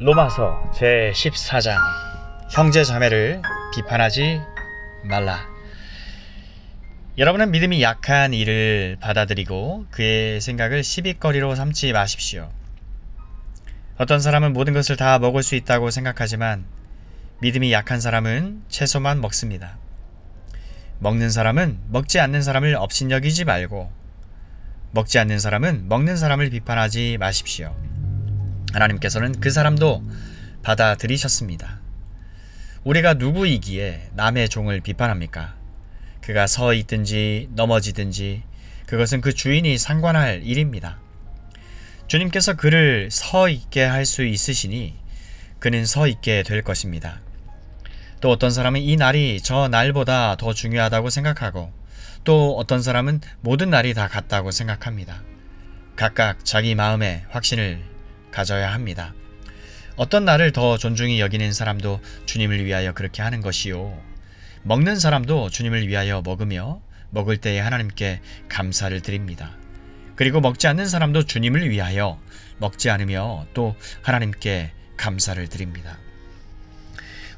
로마서 제14장 형제 자매를 비판하지 말라. 여러분은 믿음이 약한 이를 받아들이고 그의 생각을 시비거리로 삼지 마십시오. 어떤 사람은 모든 것을 다 먹을 수 있다고 생각하지만 믿음이 약한 사람은 채소만 먹습니다. 먹는 사람은 먹지 않는 사람을 업신여기지 말고 먹지 않는 사람은 먹는 사람을 비판하지 마십시오. 하나님께서는 그 사람도 받아들이셨습니다. 우리가 누구이기에 남의 종을 비판합니까? 그가 서 있든지 넘어지든지 그것은 그 주인이 상관할 일입니다. 주님께서 그를 서 있게 할 수 있으시니 그는 서 있게 될 것입니다. 또 어떤 사람은 이 날이 저 날보다 더 중요하다고 생각하고 또 어떤 사람은 모든 날이 다 같다고 생각합니다. 각각 자기 마음에 확신을 가져야 합니다. 어떤 날을 더 존중히 여기는 사람도 주님을 위하여 그렇게 하는 것이요, 먹는 사람도 주님을 위하여 먹으며 먹을 때에 하나님께 감사를 드립니다. 그리고 먹지 않는 사람도 주님을 위하여 먹지 않으며 또 하나님께 감사를 드립니다.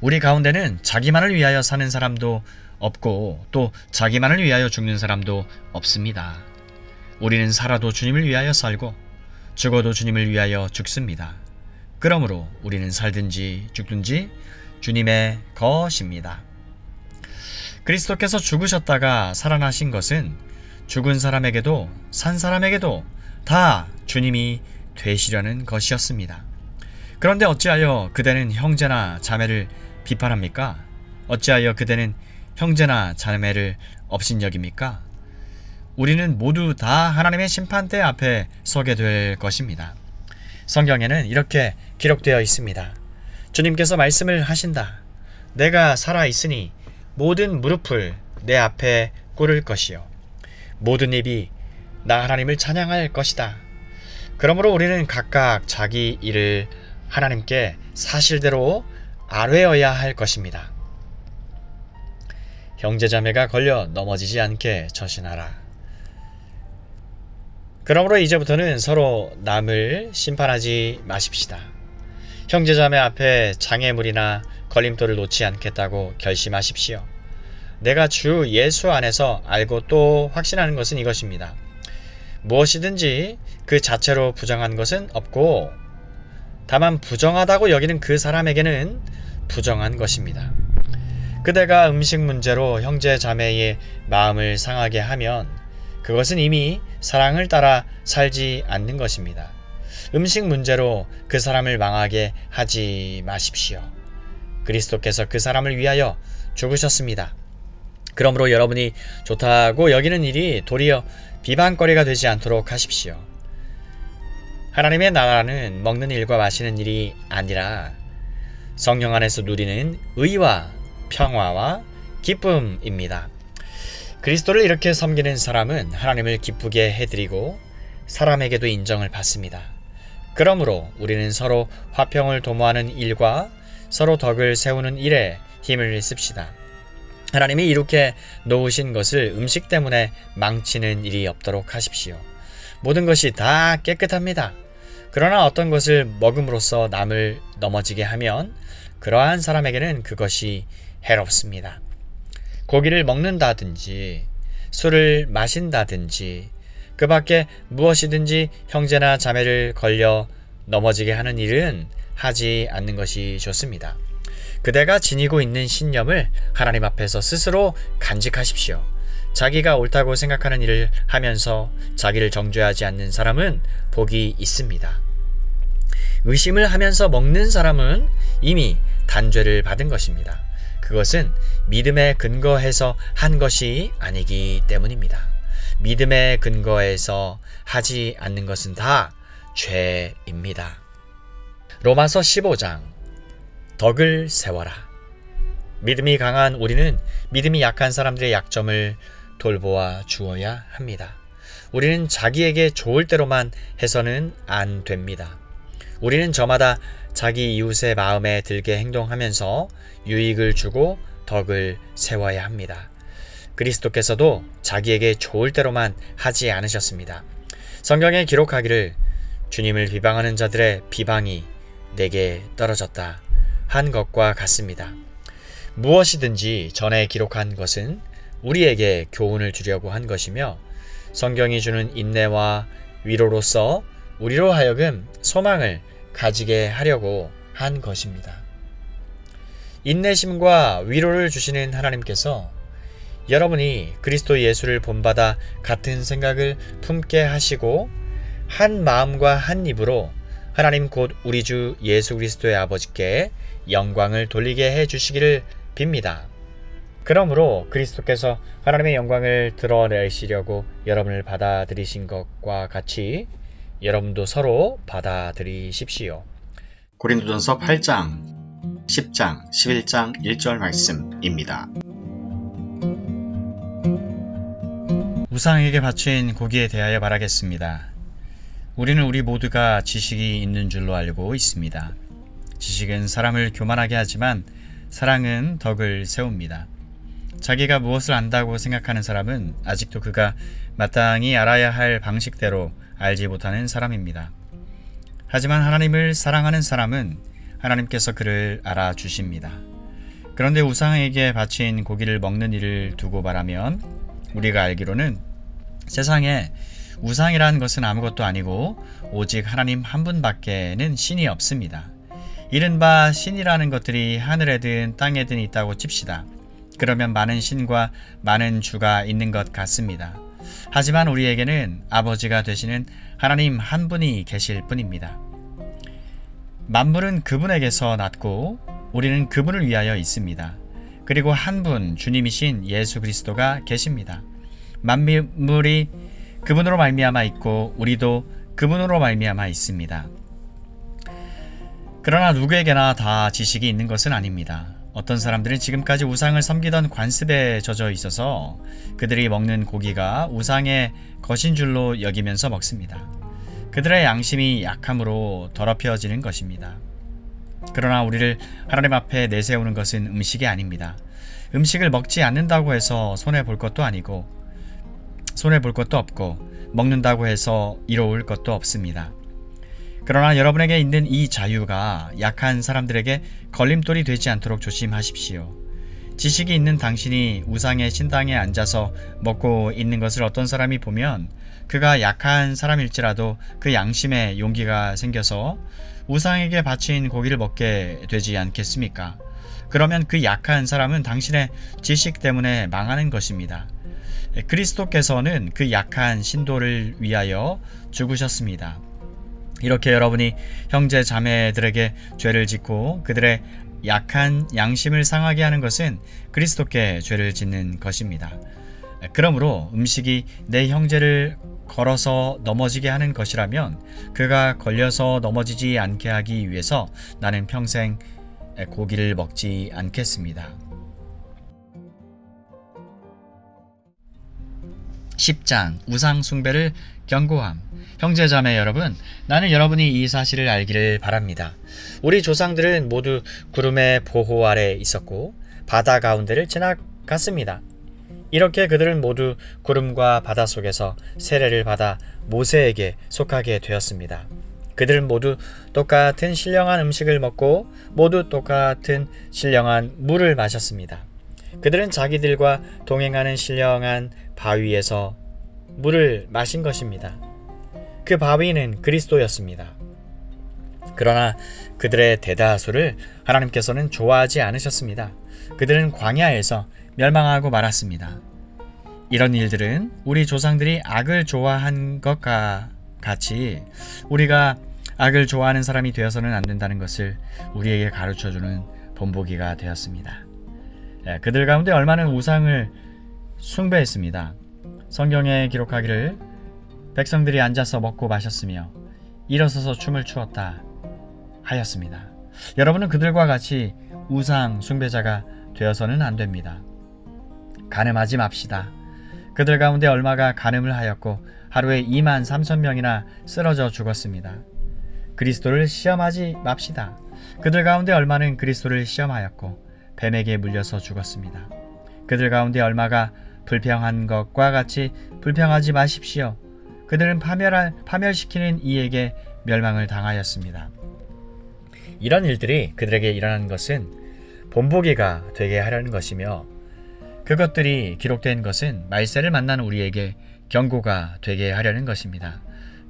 우리 가운데는 자기만을 위하여 사는 사람도 없고 또 자기만을 위하여 죽는 사람도 없습니다. 우리는 살아도 주님을 위하여 살고 죽어도 주님을 위하여 죽습니다. 그러므로 우리는 살든지 죽든지 주님의 것입니다. 그리스도께서 죽으셨다가 살아나신 것은 죽은 사람에게도 산 사람에게도 다 주님이 되시려는 것이었습니다. 그런데 어찌하여 그대는 형제나 자매를 비판합니까? 어찌하여 그대는 형제나 자매를 업신여깁니까? 우리는 모두 다 하나님의 심판대 앞에 서게 될 것입니다. 성경에는 이렇게 기록되어 있습니다. 주님께서 말씀을 하신다. 내가 살아있으니 모든 무릎을 내 앞에 꿇을 것이요 모든 입이 나 하나님을 찬양할 것이다. 그러므로 우리는 각각 자기 일을 하나님께 사실대로 아뢰어야 할 것입니다. 형제자매가 걸려 넘어지지 않게 처신하라. 그러므로 이제부터는 서로 남을 심판하지 마십시다. 형제자매 앞에 장애물이나 걸림돌을 놓지 않겠다고 결심하십시오. 내가 주 예수 안에서 알고 또 확신하는 것은 이것입니다. 무엇이든지 그 자체로 부정한 것은 없고 다만 부정하다고 여기는 그 사람에게는 부정한 것입니다. 그대가 음식 문제로 형제 자매의 마음을 상하게 하면 그것은 이미 사랑을 따라 살지 않는 것입니다. 음식 문제로 그 사람을 망하게 하지 마십시오. 그리스도께서 그 사람을 위하여 죽으셨습니다. 그러므로 여러분이 좋다고 여기는 일이 도리어 비방거리가 되지 않도록 하십시오. 하나님의 나라는 먹는 일과 마시는 일이 아니라 성령 안에서 누리는 의와 평화와 기쁨입니다. 그리스도를 이렇게 섬기는 사람은 하나님을 기쁘게 해드리고 사람에게도 인정을 받습니다. 그러므로 우리는 서로 화평을 도모하는 일과 서로 덕을 세우는 일에 힘을 씁시다. 하나님이 이렇게 놓으신 것을 음식 때문에 망치는 일이 없도록 하십시오. 모든 것이 다 깨끗합니다. 그러나 어떤 것을 먹음으로써 남을 넘어지게 하면 그러한 사람에게는 그것이 해롭습니다. 고기를 먹는다든지 술을 마신다든지 그 밖에 무엇이든지 형제나 자매를 걸려 넘어지게 하는 일은 하지 않는 것이 좋습니다. 그대가 지니고 있는 신념을 하나님 앞에서 스스로 간직하십시오. 자기가 옳다고 생각하는 일을 하면서 자기를 정죄하지 않는 사람은 복이 있습니다. 의심을 하면서 먹는 사람은 이미 단죄를 받은 것입니다. 그것은 믿음에 근거해서 한 것이 아니기 때문입니다. 믿음에 근거해서 하지 않는 것은 다 죄입니다. 로마서 15장 덕을 세워라. 믿음이 강한 우리는 믿음이 약한 사람들의 약점을 돌보아 주어야 합니다. 우리는 자기에게 좋을 대로만 해서는 안 됩니다. 우리는 저마다 자기 이웃의 마음에 들게 행동하면서 유익을 주고 덕을 세워야 합니다. 그리스도께서도 자기에게 좋을 대로만 하지 않으셨습니다. 성경에 기록하기를 주님을 비방하는 자들의 비방이 내게 떨어졌다 한 것과 같습니다. 무엇이든지 전에 기록한 것은 우리에게 교훈을 주려고 한 것이며 성경이 주는 인내와 위로로서 우리로 하여금 소망을 가지게 하려고 한 것입니다. 인내심과 위로를 주시는 하나님께서 여러분이 그리스도 예수를 본받아 같은 생각을 품게 하시고 한 마음과 한 입으로 하나님 곧 우리 주 예수 그리스도의 아버지께 영광을 돌리게 해 주시기를 빕니다. 그러므로 그리스도께서 하나님의 영광을 드러내시려고 여러분을 받아들이신 것과 같이 여러분도 서로 받아들이십시오. 고린도전서 8장 10장 11장 1절 말씀입니다. 우상에게 바친 고기에 대하여 말하겠습니다. 우리는 우리 모두가 지식이 있는 줄로 알고 있습니다. 지식은 사람을 교만하게 하지만 사랑은 덕을 세웁니다. 자기가 무엇을 안다고 생각하는 사람은 아직도 그가 마땅히 알아야 할 방식대로 알지 못하는 사람입니다. 하지만 하나님을 사랑하는 사람은 하나님께서 그를 알아주십니다. 그런데 우상에게 바친 고기를 먹는 일을 두고 말하면 우리가 알기로는 세상에 우상이라는 것은 아무것도 아니고 오직 하나님 한 분밖에는 신이 없습니다. 이른바 신이라는 것들이 하늘에든 땅에든 있다고 칩시다. 그러면 많은 신과 많은 주가 있는 것 같습니다. 하지만 우리에게는 아버지가 되시는 하나님 한 분이 계실 뿐입니다. 만물은 그분에게서 났고 우리는 그분을 위하여 있습니다. 그리고 한 분 주님이신 예수 그리스도가 계십니다. 만물이 그분으로 말미암아 있고 우리도 그분으로 말미암아 있습니다. 그러나 누구에게나 다 지식이 있는 것은 아닙니다. 어떤 사람들은 지금까지 우상을 섬기던 관습에 젖어 있어서 그들이 먹는 고기가 우상의 것인 줄로 여기면서 먹습니다. 그들의 양심이 약함으로 더럽혀지는 것입니다. 그러나 우리를 하나님 앞에 내세우는 것은 음식이 아닙니다. 음식을 먹지 않는다고 해서 손해볼 것도 아니고 손해볼 것도 없고 먹는다고 해서 이로울 것도 없습니다. 그러나 여러분에게 있는 이 자유가 약한 사람들에게 걸림돌이 되지 않도록 조심하십시오. 지식이 있는 당신이 우상의 신당에 앉아서 먹고 있는 것을 어떤 사람이 보면 그가 약한 사람일지라도 그 양심에 용기가 생겨서 우상에게 바친 고기를 먹게 되지 않겠습니까? 그러면 그 약한 사람은 당신의 지식 때문에 망하는 것입니다. 그리스도께서는 그 약한 신도를 위하여 죽으셨습니다. 이렇게 여러분이 형제 자매들에게 죄를 짓고 그들의 약한 양심을 상하게 하는 것은 그리스도께 죄를 짓는 것입니다. 그러므로 음식이 내 형제를 걸어서 넘어지게 하는 것이라면 그가 걸려서 넘어지지 않게 하기 위해서 나는 평생 고기를 먹지 않겠습니다. 10장 우상 숭배를 경고함. 형제자매 여러분, 나는 여러분이 이 사실을 알기를 바랍니다. 우리 조상들은 모두 구름의 보호 아래 있었고 바다 가운데를 지나갔습니다. 이렇게 그들은 모두 구름과 바다 속에서 세례를 받아 모세에게 속하게 되었습니다. 그들은 모두 똑같은 신령한 음식을 먹고 모두 똑같은 신령한 물을 마셨습니다. 그들은 자기들과 동행하는 신령한 바위에서 물을 마신 것입니다. 그 바위는 그리스도였습니다. 그러나 그들의 대다수를 하나님께서는 좋아하지 않으셨습니다. 그들은 광야에서 멸망하고 말았습니다. 이런 일들은 우리 조상들이 악을 좋아한 것과 같이 우리가 악을 좋아하는 사람이 되어서는 안 된다는 것을 우리에게 가르쳐주는 본보기가 되었습니다. 그들 가운데 얼마는 우상을 숭배했습니다. 성경에 기록하기를 백성들이 앉아서 먹고 마셨으며 일어서서 춤을 추었다 하였습니다. 여러분은 그들과 같이 우상 숭배자가 되어서는 안 됩니다. 간음하지 맙시다. 그들 가운데 얼마가 간음을 하였고 하루에 23,000명이나 쓰러져 죽었습니다. 그리스도를 시험하지 맙시다. 그들 가운데 얼마는 그리스도를 시험하였고 뱀에게 물려서 죽었습니다. 그들 가운데 얼마가 불평한 것과 같이 불평하지 마십시오. 그들은 파멸시키는 이에게 멸망을 당하였습니다. 이런 일들이 그들에게 일어나는 것은 본보기가 되게 하려는 것이며 그것들이 기록된 것은 말세를 만나는 우리에게 경고가 되게 하려는 것입니다.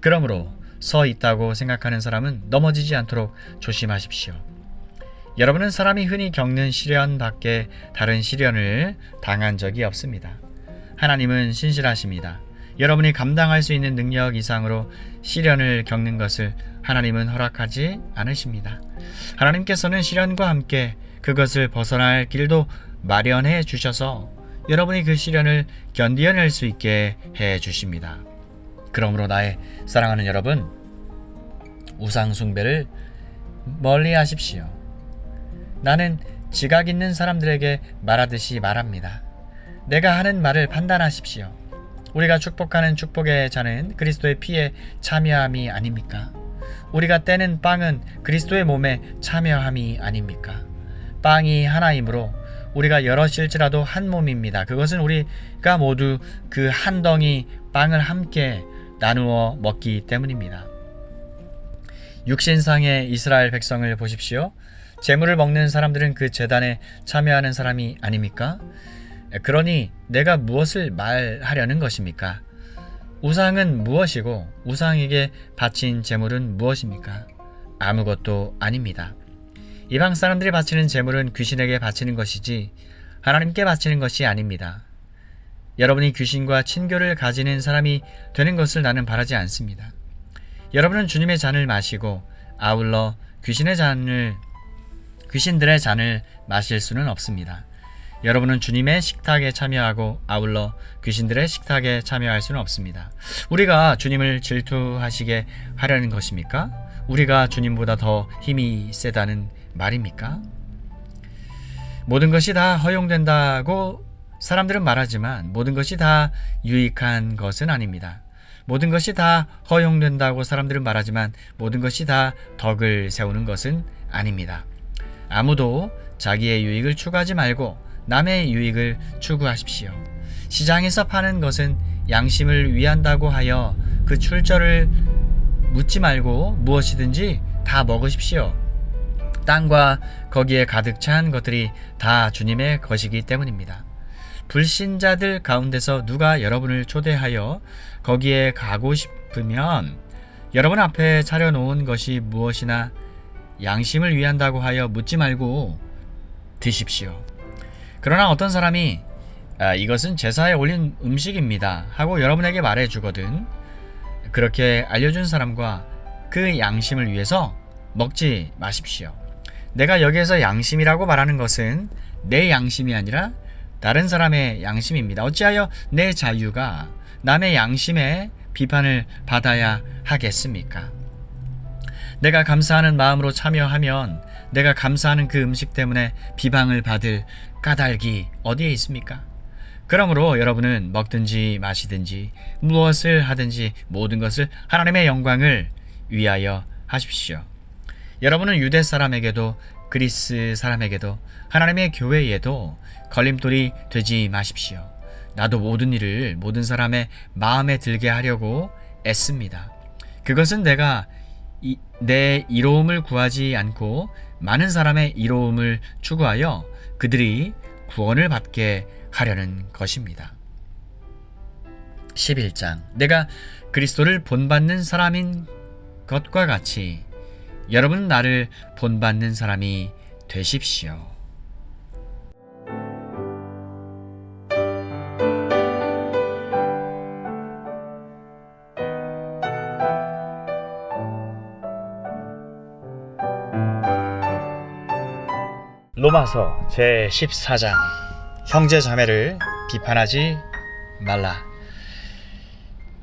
그러므로 서 있다고 생각하는 사람은 넘어지지 않도록 조심하십시오. 여러분은 사람이 흔히 겪는 시련 밖에 다른 시련을 당한 적이 없습니다. 하나님은 신실하십니다. 여러분이 감당할 수 있는 능력 이상으로 시련을 겪는 것을 하나님은 허락하지 않으십니다. 하나님께서는 시련과 함께 그것을 벗어날 길도 마련해 주셔서 여러분이 그 시련을 견디어낼 수 있게 해 주십니다. 그러므로 나의 사랑하는 여러분, 우상 숭배를 멀리 하십시오. 나는 지각 있는 사람들에게 말하듯이 말합니다. 내가 하는 말을 판단하십시오. 우리가 축복하는 축복의 잔은 그리스도의 피에 참여함이 아닙니까? 우리가 떼는 빵은 그리스도의 몸에 참여함이 아닙니까? 빵이 하나이므로 우리가 여럿일지라도 한 몸입니다. 그것은 우리가 모두 그 한 덩이 빵을 함께 나누어 먹기 때문입니다. 육신상의 이스라엘 백성을 보십시오. 제물을 먹는 사람들은 그 제단에 참여하는 사람이 아닙니까? 그러니 내가 무엇을 말하려는 것입니까? 우상은 무엇이고 우상에게 바친 제물은 무엇입니까? 아무것도 아닙니다. 이방 사람들이 바치는 제물은 귀신에게 바치는 것이지 하나님께 바치는 것이 아닙니다. 여러분이 귀신과 친교를 가지는 사람이 되는 것을 나는 바라지 않습니다. 여러분은 주님의 잔을 마시고 아울러 귀신들의 잔을 마실 수는 없습니다. 여러분은 주님의 식탁에 참여하고 아울러 귀신들의 식탁에 참여할 수는 없습니다. 우리가 주님을 질투하시게 하려는 것입니까? 우리가 주님보다 더 힘이 세다는 말입니까? 모든 것이 다 허용된다고 사람들은 말하지만 모든 것이 다 유익한 것은 아닙니다. 모든 것이 다 허용된다고 사람들은 말하지만 모든 것이 다 덕을 세우는 것은 아닙니다. 아무도 자기의 유익을 추구하지 말고 남의 유익을 추구하십시오. 시장에서 파는 것은 양심을 위한다고 하여 그 출처를 묻지 말고 무엇이든지 다 먹으십시오. 땅과 거기에 가득 찬 것들이 다 주님의 것이기 때문입니다. 불신자들 가운데서 누가 여러분을 초대하여 거기에 가고 싶으면 여러분 앞에 차려놓은 것이 무엇이나 양심을 위한다고 하여 묻지 말고 드십시오. 그러나 어떤 사람이 이것은 제사에 올린 음식입니다 하고 여러분에게 말해주거든 그렇게 알려준 사람과 그 양심을 위해서 먹지 마십시오. 내가 여기에서 양심이라고 말하는 것은 내 양심이 아니라 다른 사람의 양심입니다. 어찌하여 내 자유가 남의 양심의 비판을 받아야 하겠습니까? 내가 감사하는 마음으로 참여하면 내가 감사하는 그 음식 때문에 비방을 받을 까닭이 어디에 있습니까? 그러므로 여러분은 먹든지 마시든지 무엇을 하든지 모든 것을 하나님의 영광을 위하여 하십시오. 여러분은 유대 사람에게도 그리스 사람에게도 하나님의 교회에도 걸림돌이 되지 마십시오. 나도 모든 일을 모든 사람의 마음에 들게 하려고 애씁니다. 그것은 내가 내 이로움을 구하지 않고 많은 사람의 이로움을 추구하여 그들이 구원을 받게 하려는 것입니다. 11장 내가 그리스도를 본받는 사람인 것과 같이 여러분은 나를 본받는 사람이 되십시오. 로마서 제14장 형제 자매를 비판하지 말라.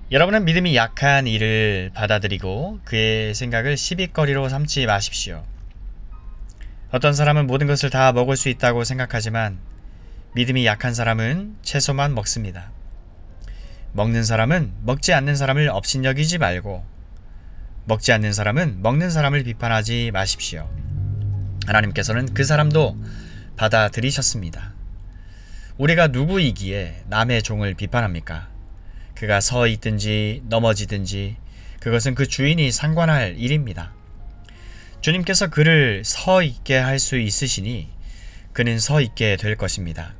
여러분은 믿음이 약한 이를 받아들이고 그의 생각을 시비거리로 삼지 마십시오. 어떤 사람은 모든 것을 다 먹을 수 있다고 생각하지만 믿음이 약한 사람은 채소만 먹습니다. 먹는 사람은 먹지 않는 사람을 업신여기지 말고 먹지 않는 사람은 먹는 사람을 비판하지 마십시오. 하나님께서는 그 사람도 받아들이셨습니다. 우리가 누구이기에 남의 종을 비판합니까? 그가 서 있든지 넘어지든지 그것은 그 주인이 상관할 일입니다. 주님께서 그를 서 있게 할 수 있으시니 그는 서 있게 될 것입니다.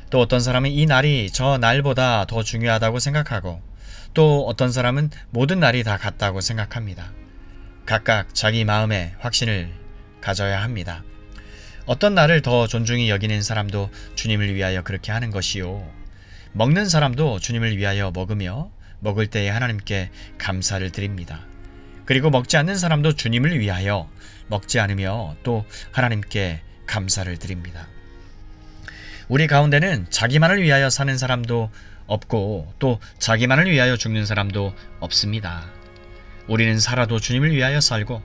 또 어떤 사람은 이 날이 저 날보다 더 중요하다고 생각하고 또 어떤 사람은 모든 날이 다 같다고 생각합니다. 각각 자기 마음에 확신을 가져야 합니다. 어떤 날을 더 존중히 여기는 사람도 주님을 위하여 그렇게 하는 것이요. 먹는 사람도 주님을 위하여 먹으며 먹을 때에 하나님께 감사를 드립니다. 그리고 먹지 않는 사람도 주님을 위하여 먹지 않으며 또 하나님께 감사를 드립니다. 우리 가운데는 자기만을 위하여 사는 사람도 없고 또 자기만을 위하여 죽는 사람도 없습니다. 우리는 살아도 주님을 위하여 살고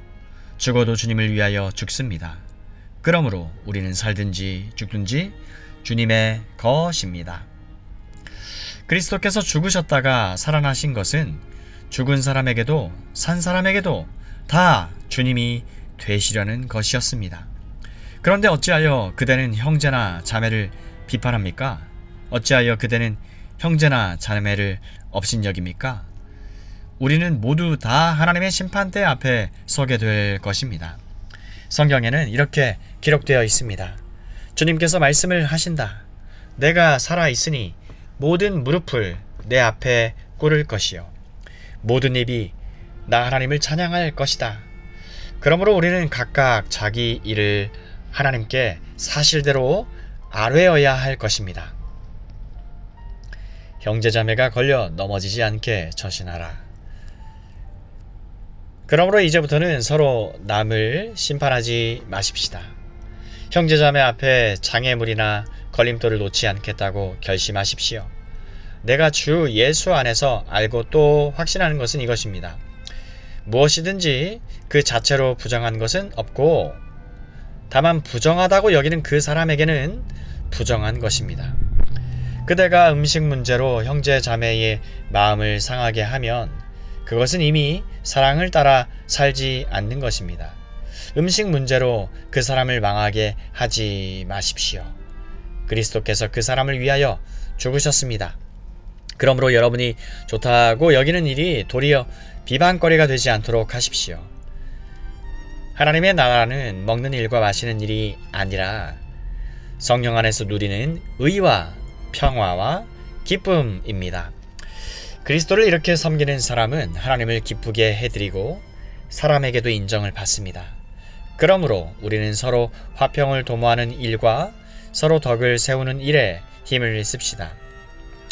죽어도 주님을 위하여 죽습니다. 그러므로 우리는 살든지 죽든지 주님의 것입니다. 그리스도께서 죽으셨다가 살아나신 것은 죽은 사람에게도 산 사람에게도 다 주님이 되시려는 것이었습니다. 그런데 어찌하여 그대는 형제나 자매를 비판합니까? 어찌하여 그대는 형제나 자매를 업신여깁니까? 우리는 모두 다 하나님의 심판대 앞에 서게 될 것입니다. 성경에는 이렇게 기록되어 있습니다. 주님께서 말씀을 하신다. 내가 살아있으니 모든 무릎을 내 앞에 꿇을 것이요 모든 입이 나 하나님을 찬양할 것이다. 그러므로 우리는 각각 자기 일을 하나님께 사실대로 아뢰어야 할 것입니다. 형제자매가 걸려 넘어지지 않게 처신하라. 그러므로 이제부터는 서로 남을 심판하지 마십시다. 형제자매 앞에 장애물이나 걸림돌을 놓지 않겠다고 결심하십시오. 내가 주 예수 안에서 알고 또 확신하는 것은 이것입니다. 무엇이든지 그 자체로 부정한 것은 없고 다만 부정하다고 여기는 그 사람에게는 부정한 것입니다. 그대가 음식 문제로 형제 자매의 마음을 상하게 하면 그것은 이미 사랑을 따라 살지 않는 것입니다. 음식 문제로 그 사람을 망하게 하지 마십시오. 그리스도께서 그 사람을 위하여 죽으셨습니다. 그러므로 여러분이 좋다고 여기는 일이 도리어 비방거리가 되지 않도록 하십시오. 하나님의 나라는 먹는 일과 마시는 일이 아니라 성령 안에서 누리는 의와 평화와 기쁨입니다. 그리스도를 이렇게 섬기는 사람은 하나님을 기쁘게 해드리고 사람에게도 인정을 받습니다. 그러므로 우리는 서로 화평을 도모하는 일과 서로 덕을 세우는 일에 힘을 씁시다.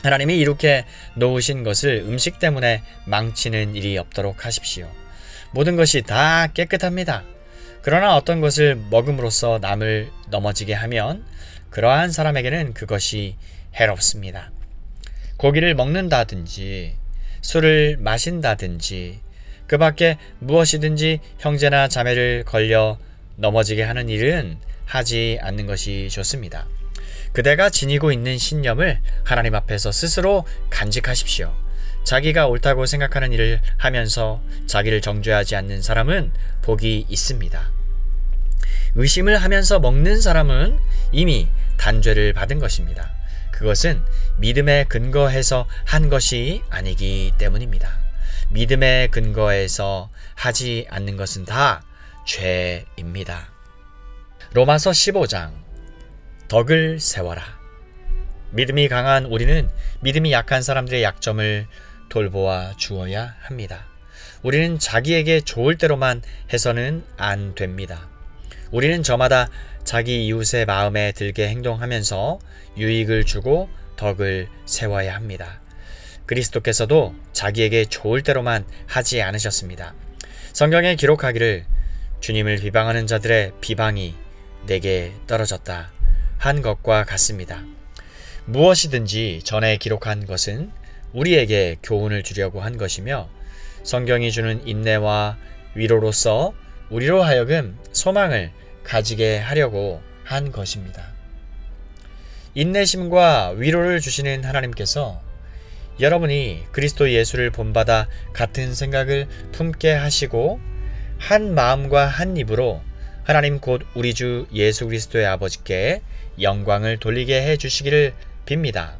하나님이 이렇게 놓으신 것을 음식 때문에 망치는 일이 없도록 하십시오. 모든 것이 다 깨끗합니다. 그러나 어떤 것을 먹음으로써 남을 넘어지게 하면 그러한 사람에게는 그것이 해롭습니다. 고기를 먹는다든지 술을 마신다든지 그 밖에 무엇이든지 형제나 자매를 걸려 넘어지게 하는 일은 하지 않는 것이 좋습니다. 그대가 지니고 있는 신념을 하나님 앞에서 스스로 간직하십시오. 자기가 옳다고 생각하는 일을 하면서 자기를 정죄하지 않는 사람은 복이 있습니다. 의심을 하면서 먹는 사람은 이미 단죄를 받은 것입니다. 그것은 믿음에 근거해서 한 것이 아니기 때문입니다. 믿음에 근거해서 하지 않는 것은 다 죄입니다. 로마서 15장 덕을 세워라. 믿음이 강한 우리는 믿음이 약한 사람들의 약점을 돌보아 주어야 합니다. 우리는 자기에게 좋을 대로만 해서는 안 됩니다. 우리는 저마다 자기 이웃의 마음에 들게 행동하면서 유익을 주고 덕을 세워야 합니다. 그리스도께서도 자기에게 좋을 대로만 하지 않으셨습니다. 성경에 기록하기를 주님을 비방하는 자들의 비방이 내게 떨어졌다 한 것과 같습니다. 무엇이든지 전에 기록한 것은 우리에게 교훈을 주려고 한 것이며 성경이 주는 인내와 위로로서 우리로 하여금 소망을 가지게 하려고 한 것입니다. 인내심과 위로를 주시는 하나님께서 여러분이 그리스도 예수를 본받아 같은 생각을 품게 하시고 한 마음과 한 입으로 하나님 곧 우리 주 예수 그리스도의 아버지께 영광을 돌리게 해 주시기를 빕니다.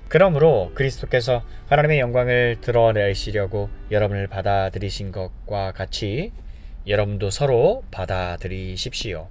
그러므로 그리스도께서 하나님의 영광을 드러내시려고 여러분을 받아들이신 것과 같이 여러분도 서로 받아들이십시오.